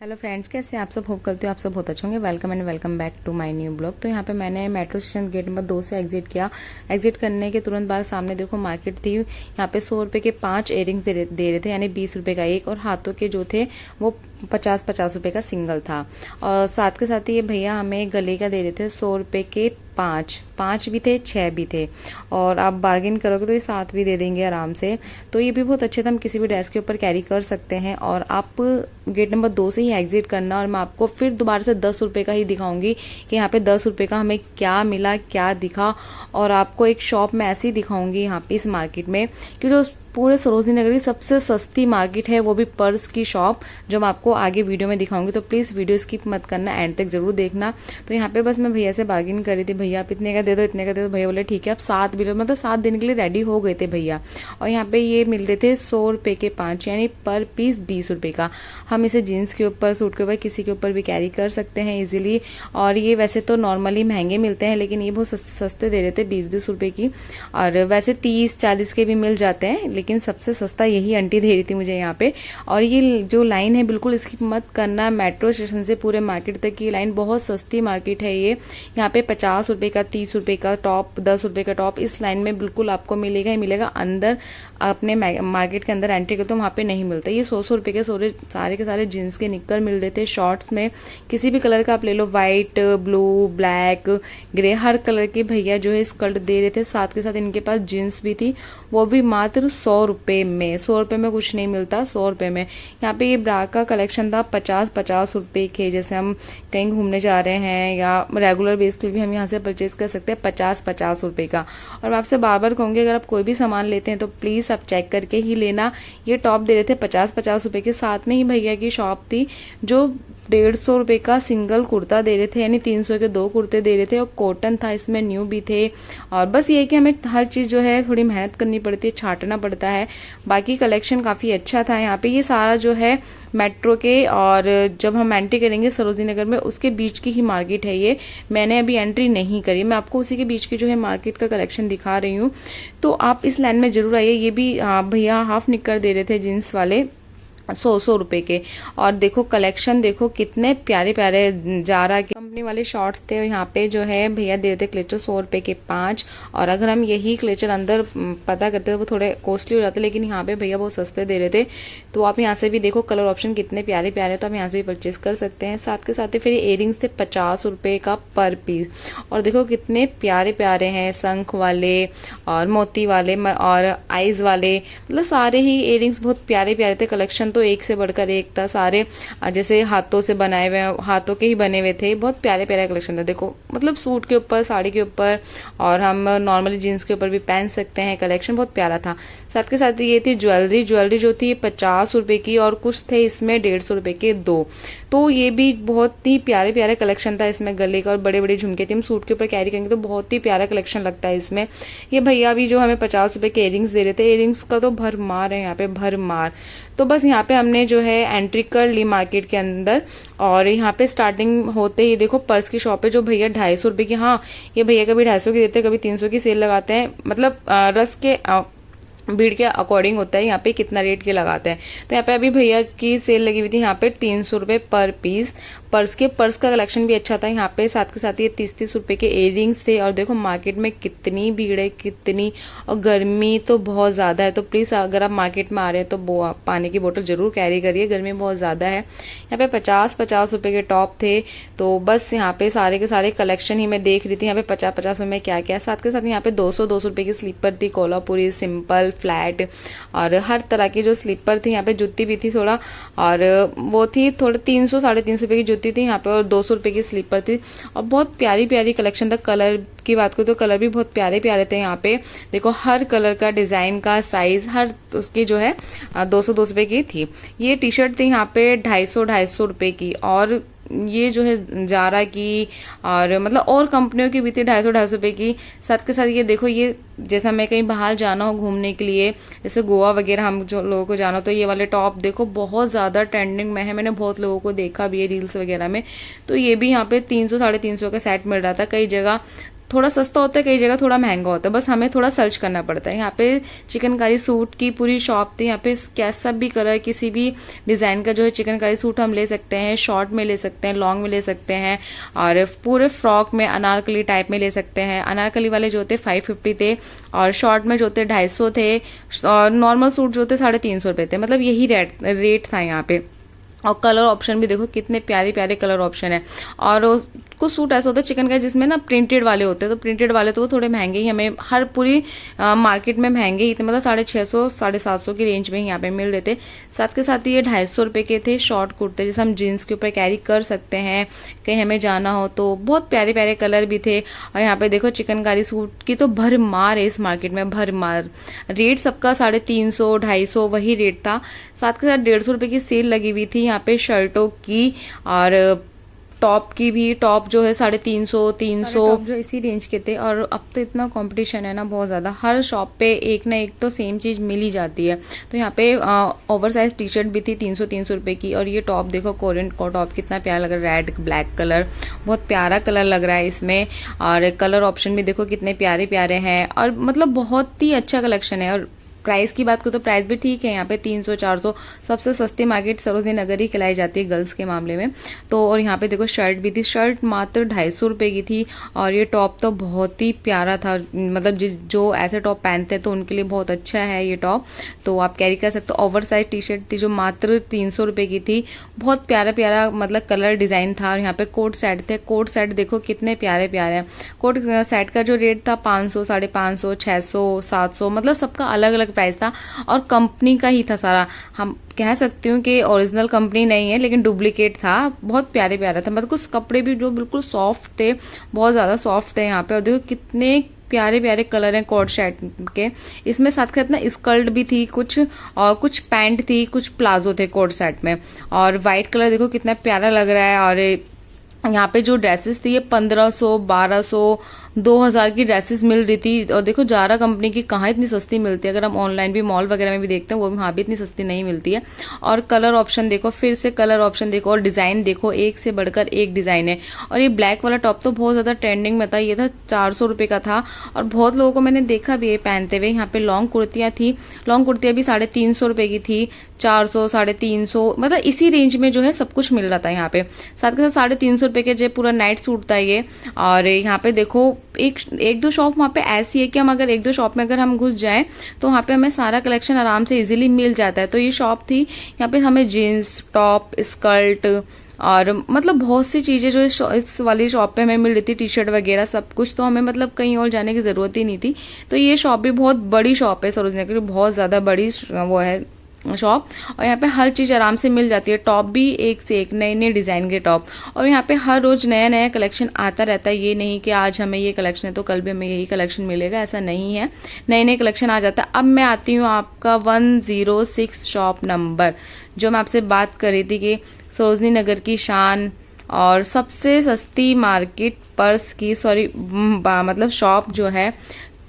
Hello friends, कैसे आप सब? होप करते हो आप सब बहुत अच्छे होंगे। Welcome and welcome back to my new blog. तो यहाँ पे मैंने मेट्रो स्टेशन गेट नंबर 2 से एग्जिट किया। एग्जिट करने के तुरंत बाद सामने देखो मार्केट थी। यहाँ पे 100 रुपए के 5 इयरिंग्स दे रहे थे, यानी 20 रुपए का एक, और हाथों के जो थे वो 50-50 रुपए का सिंगल था। और साथ के साथ ही ये भैया हमें गले का दे रहे थे 100 रुपए के 5 भी थे, 6 भी थे, और आप बार्गेन करोगे तो ये 7 भी दे देंगे आराम से। तो ये भी बहुत अच्छे थे, हम किसी भी ड्रेस के ऊपर कैरी कर सकते हैं। और आप गेट नंबर 2 से ही एग्जिट करना, और मैं आपको फिर दोबारा से 10 रुपए का ही दिखाऊंगी कि यहाँ पे 10 रुपए का हमें क्या मिला, क्या दिखा। और आपको एक शॉप में ऐसी दिखाऊंगी यहाँ पे इस मार्केट में कि जो पूरे सरोजनी नगर की सबसे सस्ती मार्केट है, वो भी पर्स की शॉप, जो मैं आपको आगे वीडियो में दिखाऊंगी। तो प्लीज वीडियो स्किप मत करना, एंड तक जरूर देखना। तो यहाँ पे बस मैं भैया से बार्गेन कर रही थी, भैया आप इतने का दे दो, इतने का दे दो। भैया बोले ठीक है, आप 7 भी लो, मतलब 7 दिन के लिए रेडी हो गए थे भैया। और यहाँ पे ये मिल रहे थे 100 रुपए के 5, यानी पर पीस 20 रुपए का। हम इसे जीन्स के ऊपर, सूट के ऊपर, किसी के ऊपर भी कैरी कर सकते हैं इजिली। और ये वैसे तो नॉर्मली महंगे मिलते हैं, लेकिन ये बहुत सस्ते दे रहे थे, 20-20 रुपए की। और वैसे 30-40 के भी मिल जाते हैं, लेकिन सबसे सस्ता यही आंटी दे रही थी मुझे यहाँ पे। और ये जो लाइन है बिल्कुल इसकी मत करना, मेट्रो स्टेशन से पूरे मार्केट तक की लाइन, बहुत सस्ती मार्केट है ये। यहाँ पे 50 रुपए का, 30 रुपए का टॉप, 10 रुपए का टॉप इस लाइन में बिल्कुल आपको मिलेगा ही मिलेगा। अंदर अपने मार्केट के अंदर एंट्री करते तो वहां पे नहीं मिलता। ये 100 रुपए के सारे के सारे जीन्स के निक्कर मिल रहे थे, शॉर्ट्स में किसी भी कलर का आप ले लो, व्हाइट, ब्लू, ब्लैक, ग्रे, हर कलर के भैया जो है स्कर्ट दे रहे थे। साथ के साथ इनके पास जीन्स भी थी, वो भी मात्र 100 रुपए में। 100 रुपए में कुछ नहीं मिलता, 100 रुपए में। यहाँ पे ये ब्रा का कलेक्शन था 50-50 रुपए के। जैसे हम कहीं घूमने जा रहे हैं या रेगुलर बेस के भी हम यहाँ से परचेज कर सकते हैं 50-50 रुपए का। और मैं आपसे बार बार कहूंगी, अगर आप कोई भी सामान लेते हैं तो प्लीज आप चेक करके ही लेना। ये टॉप दे रहे थे 50-50 रुपए के। साथ में ही भैया की शॉप थी जो 150 रुपए का सिंगल कुर्ता दे रहे थे, यानी 300 के 2 कुर्ते दे रहे थे, और कॉटन था इसमें, न्यू भी थे। और बस ये है कि हमें हर चीज जो है थोड़ी मेहनत करनी पड़ती है, छांटना पड़ता है। बाकी कलेक्शन काफी अच्छा था यहाँ पे। ये सारा जो है मेट्रो के, और जब हम एंट्री करेंगे सरोजनी नगर में, उसके बीच की ही मार्केट है ये। मैंने अभी एंट्री नहीं करी, मैं आपको उसी के बीच की जो है मार्केट का कलेक्शन दिखा रही हूँ। तो आप इस लाइन में जरूर आइए। ये भी भैया हाफ निक्कर दे रहे थे जीन्स वाले 100 रुपए के। और देखो कलेक्शन देखो कितने प्यारे प्यारे जारा के कंपनी वाले शॉर्ट्स थे। यहाँ पे जो है भैया दे देते क्लेचर 100 रुपए के 5। और अगर हम यही क्लेचर अंदर पता करते तो वो थोड़े कॉस्टली हो जाते, लेकिन यहाँ पे भैया बहुत सस्ते दे रहे थे। तो आप यहाँ से भी देखो कलर ऑप्शन कितने प्यारे प्यारे, तो आप यहाँ से भी परचेज कर सकते हैं। साथ के साथ ही फिर इयरिंग्स थे 50 रुपए का पर पीस। और देखो कितने प्यारे प्यारे हैं, शंख वाले और मोती वाले और आईज वाले, मतलब सारे ही इयरिंग्स बहुत प्यारे प्यारे थे। कलेक्शन तो एक से बढ़कर एक था, सारे जैसे हाथों से बनाए हुए, हाथों के ही बने हुए थे। बहुत प्यारे प्यारे कलेक्शन था। देखो मतलब सूट के ऊपर, साड़ी के ऊपर, और हम नॉर्मली जीन्स के ऊपर भी पहन सकते हैं। कलेक्शन बहुत प्यारा था। साथ के साथ ये थी ज्वेलरी जो थी 50 रुपए की, और कुछ थे इसमें 150 रुपए के 2। तो ये भी बहुत ही प्यारे प्यारे कलेक्शन था इसमें। गले का और बड़े बड़े झुमके थे, हम सूट के ऊपर कैरी करेंगे तो बहुत ही प्यारा कलेक्शन लगता है इसमें। ये भैया भी जो हमें 50 रुपए के इयरिंग्स दे रहे थे, इयरिंग्स का तो भरमार है यहाँ पे, भरमार। तो बस यहाँ पे हमने जो है एंट्री कर ली मार्केट के अंदर। और यहाँ पे स्टार्टिंग होते ही देखो पर्स की शॉप है, जो भैया 250 रुपए की, हाँ ये भैया कभी 250 की देते हैं, कभी 300 की सेल लगाते हैं, मतलब रस के भीड़ के अकॉर्डिंग होता है यहाँ पे कितना रेट के लगाते हैं। तो यहाँ पे अभी भैया की सेल लगी हुई थी यहाँ पे 300 रुपए पर पीस। पर्स का कलेक्शन भी अच्छा था यहाँ पे। साथ के साथ ये 30-30 रुपए के इयरिंग्स थे। और देखो मार्केट में कितनी भीड़ है, कितनी, और गर्मी तो बहुत ज्यादा है। तो प्लीज अगर आप मार्केट में आ रहे हैं तो पानी की बोतल जरूर कैरी करिए, गर्मी बहुत ज्यादा है। यहाँ पे 50-50 रुपए के टॉप थे। तो बस यहाँ पे सारे के सारे कलेक्शन ही मैं देख रही थी। यहाँ पे 50-50 में क्या क्या। साथ के साथ यहाँ पे 200-200 रुपए की स्लीपर थी, कोल्हापुरी, सिंपल, फ्लैट, और हर तरह की जो स्लीपर थी। यहाँ पे जुत्ती भी थी थोड़ा, और वो थी थोड़ा 300-350 रुपए की जुत्ती थी यहाँ पे, और 200 रुपए की स्लीपर थी। और बहुत प्यारी प्यारी कलेक्शन था। कलर की बात करूँ तो कलर भी बहुत प्यारे प्यारे थे यहाँ पे। देखो हर कलर का, डिजाइन का, साइज, हर उसकी जो है 200-200 रुपए की थी। ये टी शर्ट थी यहाँ पे 250-250 रुपए की। और ये जो है जारा की, और मतलब और कंपनियों की भी थी 250-250 रुपए की। साथ के साथ ये देखो, ये जैसा मैं कहीं बाहर जाना हो घूमने के लिए, जैसे गोवा वगैरह हम जो लोगों को जाना हो, तो ये वाले टॉप देखो बहुत ज्यादा ट्रेंडिंग में है। मैंने बहुत लोगों को देखा भी है रील्स वगैरह में। तो ये भी यहाँ पे 300-350 का सेट मिल रहा था। कई जगह थोड़ा सस्ता होता है, कई जगह थोड़ा महंगा होता है, बस हमें थोड़ा सर्च करना पड़ता है। यहाँ पे चिकनकारी सूट की पूरी शॉप थी। यहाँ पे कैसा भी कलर, किसी भी डिजाइन का जो है चिकनकारी सूट हम ले सकते हैं, शॉर्ट में ले सकते हैं, लॉन्ग में ले सकते हैं, और पूरे फ्रॉक में अनारकली टाइप में ले सकते हैं। अनारकली वाले जो थे 550 थे, और शॉर्ट में जो थे 250 थे, और नॉर्मल सूट जो थे 350 रुपए थे। मतलब यही रेट था यहाँ पे। और कलर ऑप्शन भी देखो कितने प्यारे प्यारे कलर ऑप्शन है। और कुछ सूट ऐसा होता है चिकन का जिसमें ना प्रिंटेड वाले होते हैं, तो प्रिंटेड वाले तो वो थोड़े महंगे ही हमें हर पूरी मार्केट में महंगे ही थे, मतलब 650 750 की रेंज में ही यहाँ पे मिल रहे थे। साथ के साथ ये 250 रुपए के थे शॉर्ट कुर्ते, जैसे हम जीन्स के ऊपर कैरी कर सकते हैं कहीं हमें जाना हो तो। बहुत प्यारे प्यारे कलर भी थे। और यहाँ पे देखो चिकनकारी सूट की तो भरमार है इस मार्केट में, भरमार। रेट सबका 350 250 वही रेट था। साथ के साथ 150 रुपए की सेल लगी हुई थी यहाँ पे शर्टों की, और टॉप की भी। टॉप जो है 350 300 जो इसी रेंज के थे। और अब तो इतना कंपटीशन है ना बहुत ज्यादा, हर शॉप पे एक ना एक तो सेम चीज मिल ही जाती है। तो यहाँ पे ओवर साइज टी शर्ट भी थी 300 रुपए की। और ये टॉप देखो, कोरियन को टॉप कितना प्यारा लग रहा है, रेड ब्लैक कलर, बहुत प्यारा कलर लग रहा है इसमें। और कलर ऑप्शन भी देखो कितने प्यारे प्यारे हैं, और मतलब बहुत ही अच्छा कलेक्शन है। और प्राइस की बात करो तो प्राइस भी ठीक है यहाँ पे 300 400। सबसे सस्ती मार्केट सरोजनी नगर ही खिलाई जाती है गर्ल्स के मामले में तो। और यहाँ पे देखो शर्ट भी थी, शर्ट मात्र 250 रुपए की थी। और ये टॉप तो बहुत ही प्यारा था, मतलब जो ऐसे टॉप पहनते हैं तो उनके लिए बहुत अच्छा है ये टॉप, तो आप कैरी कर सकते हो। ओवर साइज टी शर्ट थी जो मात्र 300 रुपए की थी, बहुत प्यारा प्यारा मतलब कलर डिजाइन था। और यहाँ पे कोट सेट थे, कोट सेट देखो कितने प्यारे प्यारे हैं। कोट सेट का जो रेट था 500 550 600 700, मतलब सबका अलग अलग प्राइस था। और कंपनी का ही था सारा, हम कह सकती हूँ कि ओरिजिनल कंपनी नहीं है लेकिन डुप्लीकेट था। बहुत प्यारे प्यारा था, मतलब कुछ कपड़े भी जो बिल्कुल सॉफ्ट थे, बहुत ज्यादा सॉफ्ट थे यहाँ पे। और देखो कितने प्यारे प्यारे कलर हैं कोट शर्ट के। इसमें साथ साथ ना स्कर्ट भी थी कुछ, और कुछ पैंट थी, कुछ प्लाजो थे कोट सेट में। और व्हाइट कलर देखो कितना प्यारा लग रहा है। और यहाँ पे जो ड्रेसेस थी ये 1500 1200 2000 की ड्रेसेस मिल रही थी। और देखो जारा कंपनी की कहाँ इतनी सस्ती मिलती है, अगर हम ऑनलाइन भी मॉल वगैरह में भी देखते हैं वो वहां भी इतनी सस्ती नहीं मिलती है। और कलर ऑप्शन देखो, फिर से कलर ऑप्शन देखो, और डिजाइन देखो, एक से बढ़कर एक डिजाइन है। और ये ब्लैक वाला टॉप तो बहुत ज्यादा ट्रेंडिंग में था, ये था 400 रुपए का था। और बहुत लोगों को मैंने देखा भी ये पहनते हुए। यहाँ पे लॉन्ग कुर्तियां थी, लॉन्ग कुर्तियां भी 350 रुपए की थी, 400 350, मतलब इसी रेंज में जो है सब कुछ मिल रहा था यहाँ पे। साथ के साथ 350 रुपए के जो पूरा नाइट सूट था ये। और यहाँ पे देखो एक दो शॉप वहाँ पे ऐसी है कि हम अगर एक दो शॉप में अगर हम घुस जाएं तो वहाँ पे हमें सारा कलेक्शन आराम से इजीली मिल जाता है। तो ये शॉप थी, यहाँ पे हमें जीन्स टॉप स्कर्ट और मतलब बहुत सी चीजें जो इस वाली शॉप पे हमें मिल रही थी, टी शर्ट वगैरह सब कुछ। तो हमें मतलब कहीं और जाने की जरूरत ही नहीं थी। तो ये शॉप भी बहुत बड़ी शॉप है सरोजनी नगर की, बहुत ज्यादा बड़ी वो है शॉप। और यहाँ पे हर चीज आराम से मिल जाती है, टॉप भी एक से एक नए नए डिजाइन के टॉप। और यहाँ पे हर रोज नया नया कलेक्शन आता रहता है, ये नहीं कि आज हमें ये कलेक्शन है तो कल भी हमें यही कलेक्शन मिलेगा, ऐसा नहीं है। नए नए कलेक्शन आ जाता है। अब मैं आती हूँ आपका 106 शॉप नंबर, जो मैं आपसे बात कर रही थी कि सरोजनी नगर की शान और सबसे सस्ती मार्केट पर्स की मतलब शॉप जो है,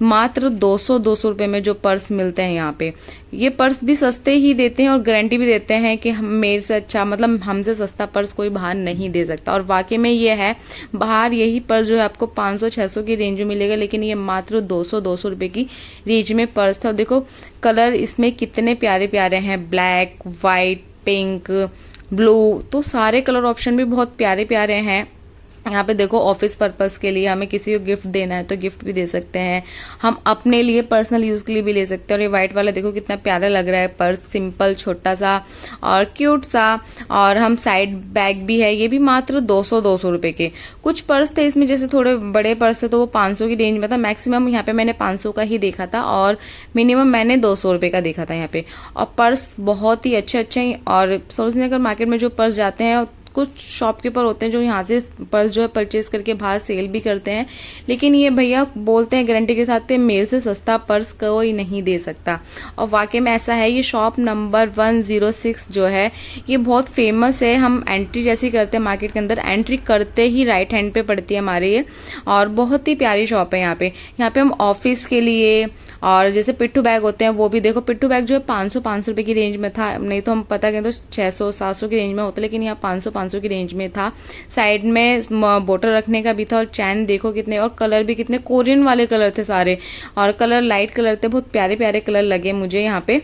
मात्र 200 रुपए में जो पर्स मिलते हैं यहाँ पे। ये पर्स भी सस्ते ही देते हैं और गारंटी भी देते हैं कि हम मेरे से अच्छा मतलब हमसे सस्ता पर्स कोई बाहर नहीं दे सकता। और वाकई में ये है, बाहर यही पर्स जो है आपको 500-600 की रेंज में मिलेगा, लेकिन ये मात्र 200 रुपए की रेंज में पर्स था। देखो कलर इसमें कितने प्यारे प्यारे हैं, ब्लैक व्हाइट पिंक ब्लू, तो सारे कलर ऑप्शन भी बहुत प्यारे प्यारे हैं। यहाँ पे देखो ऑफिस पर्पस के लिए हमें किसी को गिफ्ट देना है तो गिफ्ट भी दे सकते हैं, हम अपने लिए पर्सनल यूज के लिए भी ले सकते हैं। और ये व्हाइट वाला देखो कितना प्यारा लग रहा है पर्स, सिंपल छोटा सा और क्यूट सा। और हम साइड बैग भी है, ये भी मात्र 200 रुपए के। कुछ पर्स थे इसमें जैसे थोड़े बड़े पर्स थे तो वो 500 की रेंज में था, मैक्सिमम यहाँ पे मैंने 500 का ही देखा था और मिनिमम मैंने 200 रुपए का देखा था यहाँ पे। और पर्स बहुत ही अच्छे अच्छे। और सरोजनी नगर मार्केट में जो पर्स जाते हैं, कुछ शॉपकीपर होते हैं जो यहाँ से पर्स जो है परचेज करके बाहर सेल भी करते हैं, लेकिन ये भैया बोलते हैं गारंटी के साथ मेरे से सस्ता पर्स कोई नहीं दे सकता। और वाकई में ऐसा है। ये शॉप नंबर 106 जो है ये बहुत फेमस है। हम एंट्री जैसी करते हैं मार्केट के अंदर, एंट्री करते ही राइट हैंड पे पड़ती है हमारे ये, और बहुत ही प्यारी शॉप है यहाँ पे। यहाँ पे हम ऑफिस के लिए और जैसे पिट्ठू बैग होते हैं वो भी देखो, पिट्ठू बैग जो है 500 रुपए की रेंज में था, नहीं तो हम पता करें तो 600-700 की रेंज में होता है, लेकिन यहाँ 500 500 की रेंज में था। साइड में बोतल रखने का भी था और चैन देखो कितने, और कलर भी कितने कोरियन वाले कलर थे सारे, और कलर लाइट कलर थे, बहुत प्यारे प्यारे कलर लगे मुझे यहाँ पे,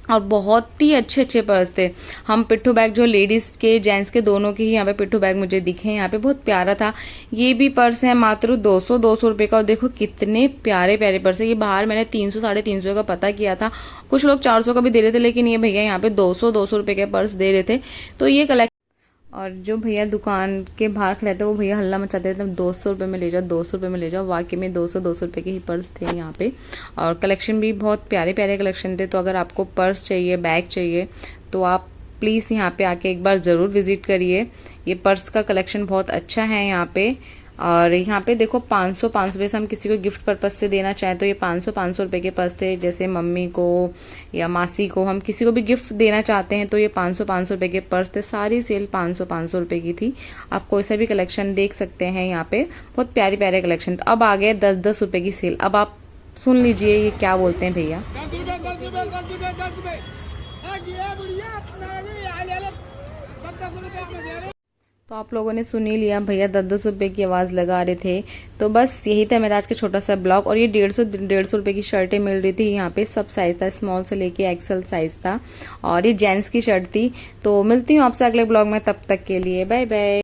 और बहुत ही अच्छे अच्छे पर्स थे। हम पिट्ठू बैग जो लेडीज के जेंट्स के दोनों के ही यहाँ पे पिट्ठू बैग मुझे दिखे यहाँ पे, बहुत प्यारा था। ये भी पर्स है मात्र 200 रुपए का, और देखो कितने प्यारे प्यारे पर्स है। ये बाहर मैंने 300 350 का पता किया था, कुछ लोग 400 का भी दे रहे थे, लेकिन ये भैया यहाँ पे 200 रुपए के पर्स दे रहे थे। तो ये कलेक्शन, और जो भैया दुकान के बाहर खड़े थे वो भैया हल्ला मचाते थे 200 रुपए में ले जाओ, 200 रुपए में ले जाओ। वाकई में 200 रुपए के ही पर्स थे यहाँ पे, और कलेक्शन भी बहुत प्यारे प्यारे कलेक्शन थे। तो अगर आपको पर्स चाहिए, बैग चाहिए, तो आप प्लीज यहाँ पे आके एक बार जरूर विजिट करिए। ये पर्स का कलेक्शन बहुत अच्छा है यहाँ पे। और यहाँ पे देखो 500 रुपए से हम किसी को गिफ्ट पर्पज से देना चाहें तो ये 500 रुपए के पर्स थे। जैसे मम्मी को या मासी को हम किसी को भी गिफ्ट देना चाहते हैं तो ये 500 रुपए के पर्स थे। सारी सेल 500 रुपए की थी। आप कोई सा भी कलेक्शन देख सकते हैं यहाँ पे, बहुत प्यारे प्यारे कलेक्शन। तो अब आ गए 10 रुपए की सेल। अब आप सुन लीजिए ये क्या बोलते हैं भैया। तो आप लोगों ने सुन ही लिया, भैया 10 रुपए की आवाज लगा रहे थे। तो बस यही था मेरा आज का छोटा सा ब्लॉग। और ये 150 रुपए की शर्टें मिल रही थी यहाँ पे, सब साइज था, स्मॉल से लेके एक्सेल साइज था, और ये जेंट्स की शर्ट थी। तो मिलती हूँ आपसे अगले ब्लॉग में, तब तक के लिए बाय बाय।